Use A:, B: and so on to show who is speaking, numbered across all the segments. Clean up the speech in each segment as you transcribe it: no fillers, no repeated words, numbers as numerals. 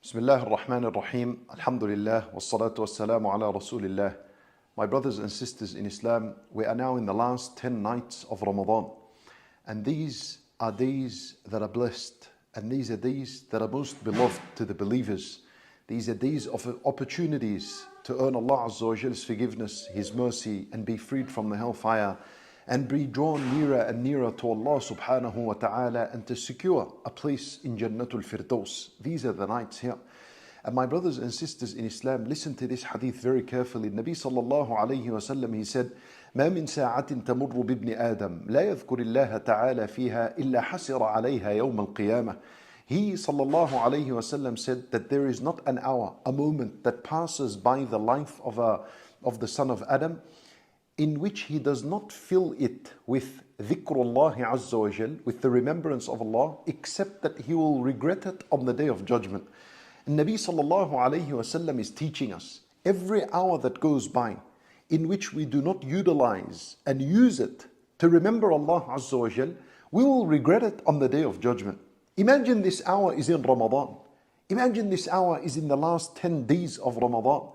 A: Bismillah ar-Rahman ar-Rahim. Alhamdulillah. Wassalatu wassalamu ala Rasulillah. My brothers and sisters in Islam, we are now in the last 10 nights of Ramadan. And these are days that are blessed. And these are days that are most beloved to the believers. These are days of opportunities to earn Allah Azza wa Jal's forgiveness, His mercy, and be freed from the hellfire, and be drawn nearer and nearer to Allah subhanahu wa ta'ala, and to secure a place in Jannatul Firdaus. These are the nights here. And my brothers and sisters in Islam, listen to this hadith very carefully. Nabi sallallahu alayhi wa sallam, he said, ما من ساعة تمر بابن آدم لا يذكر الله تعالى فيها إلا حسر عليها يوم القيامة. He sallallahu alayhi wa sallam said that there is not an hour, a moment that passes by the life of the son of Adam in which he does not fill it with dhikrullah azza wa jal, with the remembrance of Allah, except that he will regret it on the day of judgment. And Nabi sallallahu alayhi wa sallam is teaching us, every hour that goes by in which we do not utilize and use it to remember Allah azza wa jal, we will regret it on the day of judgment. Imagine this hour is in Ramadan. Imagine this hour is in the last 10 days of Ramadan.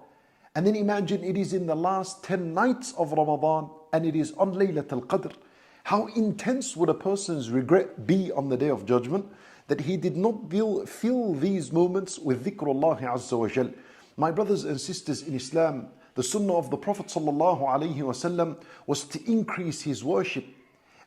A: And then imagine it is in the last 10 nights of Ramadan and it is on Laylatul Qadr. How intense would a person's regret be on the day of judgment that he did not fill these moments with dhikrullah azza wa jal. My brothers and sisters in Islam, the sunnah of the Prophet sallallahu alaihi wasallam was to increase his worship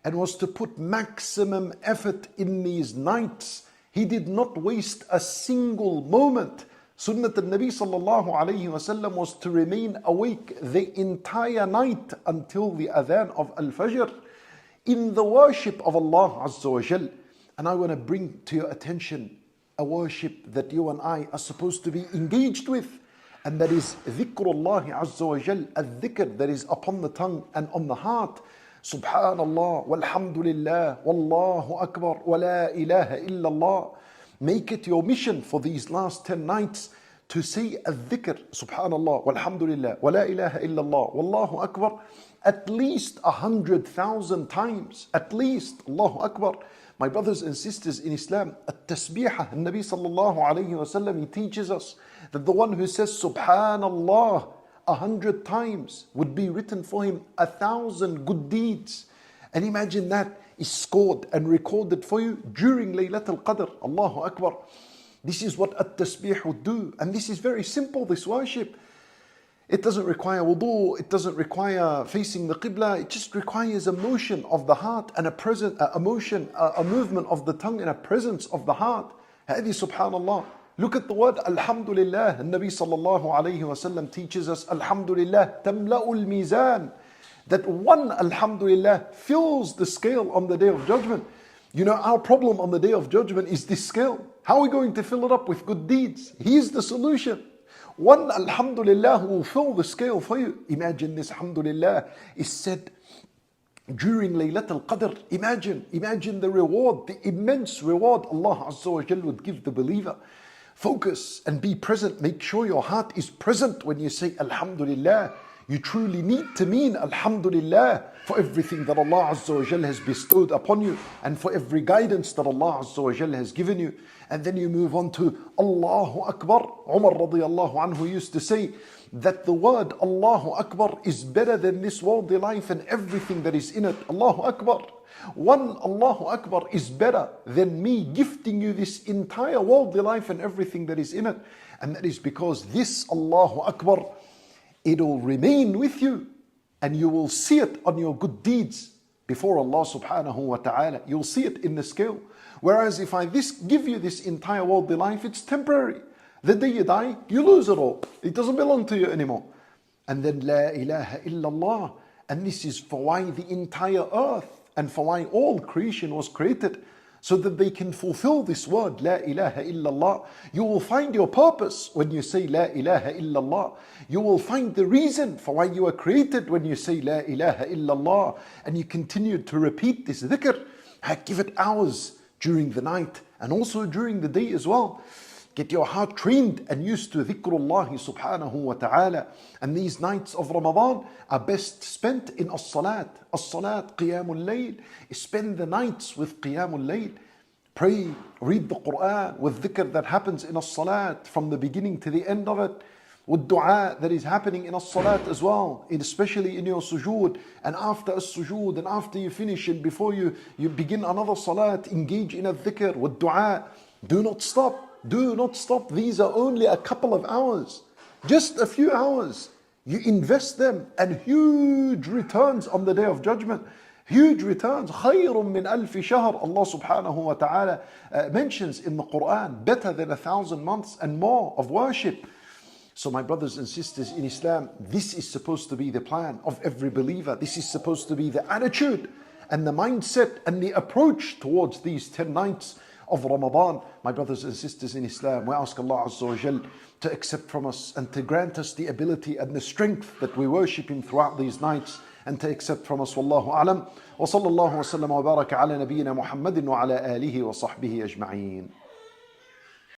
A: and was to put maximum effort in these nights. He did not waste a single moment. Sunnat al-Nabi sallallahu alayhi wasallam was to remain awake the entire night until the adhan of al-Fajr in the worship of Allah Azza wa Jal. And I want to bring to your attention a worship that you and I are supposed to be engaged with, and that is dhikrullah Azza wa Jal, al-dhikr that is upon the tongue and on the heart. Subhanallah, walhamdulillah, wallahu akbar, wa la ilaha illallah. Make it your mission for these last 10 nights to say al-dhikr, subhanallah, walhamdulillah, wa la ilaha illallah, wallahu akbar, at least 100,000 times, at least, Allahu akbar. My brothers and sisters in Islam, at-tasbihah, Nabi sallallahu alayhi wa sallam, he teaches us that the one who says subhanallah 100 times would be written for him 1,000 good deeds. And imagine that is scored and recorded for you during Laylatul Qadr. Allahu Akbar. This is what at-tasbih would do. And this is very simple, this worship. It doesn't require wudu, it doesn't require facing the qibla, it just requires a motion of the heart and a movement of the tongue and a presence of the heart. Hadi subhanallah. Look at the word alhamdulillah. And Nabi sallallahu alayhi wa sallam teaches us alhamdulillah tamla'ul mizan. That one alhamdulillah fills the scale on the day of judgment. You know, our problem on the day of judgment is this scale. How are we going to fill it up with good deeds? Here's the solution. One alhamdulillah will fill the scale for you. Imagine this alhamdulillah is said during Laylatul Qadr. Imagine the reward, the immense reward Allah Azza wa Jal would give the believer. Focus and be present. Make sure your heart is present when you say alhamdulillah. You truly need to mean alhamdulillah for everything that Allah Azza wa Jal has bestowed upon you, and for every guidance that Allah Azza wa Jal has given you. And then you move on to Allahu Akbar. Umar radiyallahu anhu used to say that the word Allahu Akbar is better than this worldly life and everything that is in it. Allahu Akbar. One Allahu Akbar is better than me gifting you this entire worldly life and everything that is in it. And that is because this Allahu Akbar, it'll remain with you and you will see it on your good deeds before Allah subhanahu wa ta'ala. You'll see it in the scale. Whereas if I give you this entire worldly life, it's temporary. The day you die, you lose it all. It doesn't belong to you anymore. And then la ilaha illallah. And this is for why the entire earth and for why all creation was created, so that they can fulfill this word, La ilaha illallah. You will find your purpose when you say La ilaha illallah. You will find the reason for why you were created when you say La ilaha illallah. And you continue to repeat this dhikr. Give it hours during the night and also during the day as well. Get your heart trained and used to dhikrullah subhanahu wa ta'ala. And these nights of Ramadan are best spent in as-salat. As-salat, qiyamul layl. Spend the nights with qiyamul layl. pray, read the Quran with dhikr that happens in a salat from the beginning to the end of it, with dua that is happening in a salat as well, especially in your sujood, and after a sujood, and after you finish and before you begin another salat, engage in a dhikr with dua. Do not stop. Do not stop. These are only a couple of hours, just a few hours. You invest them and huge returns on the day of judgment. Huge returns. خَيْرٌ مِّنْ أَلْفِ شَهْرٍ. Allah subhanahu wa ta'ala mentions in the Quran, better than 1,000 months and more of worship. So my brothers and sisters in Islam, this is supposed to be the plan of every believer. This is supposed to be the attitude and the mindset and the approach towards these 10 nights of Ramadan. My brothers and sisters in Islam, we ask Allah Azza wa Jal to accept from us and to grant us the ability and the strength that we worship Him throughout these nights, and to accept from us. Wallahu a'lam. Wa sallallahu wa sallam wa baraka ala nabiyyina Muhammadin wa ala alihi wa sahbihi ajma'een.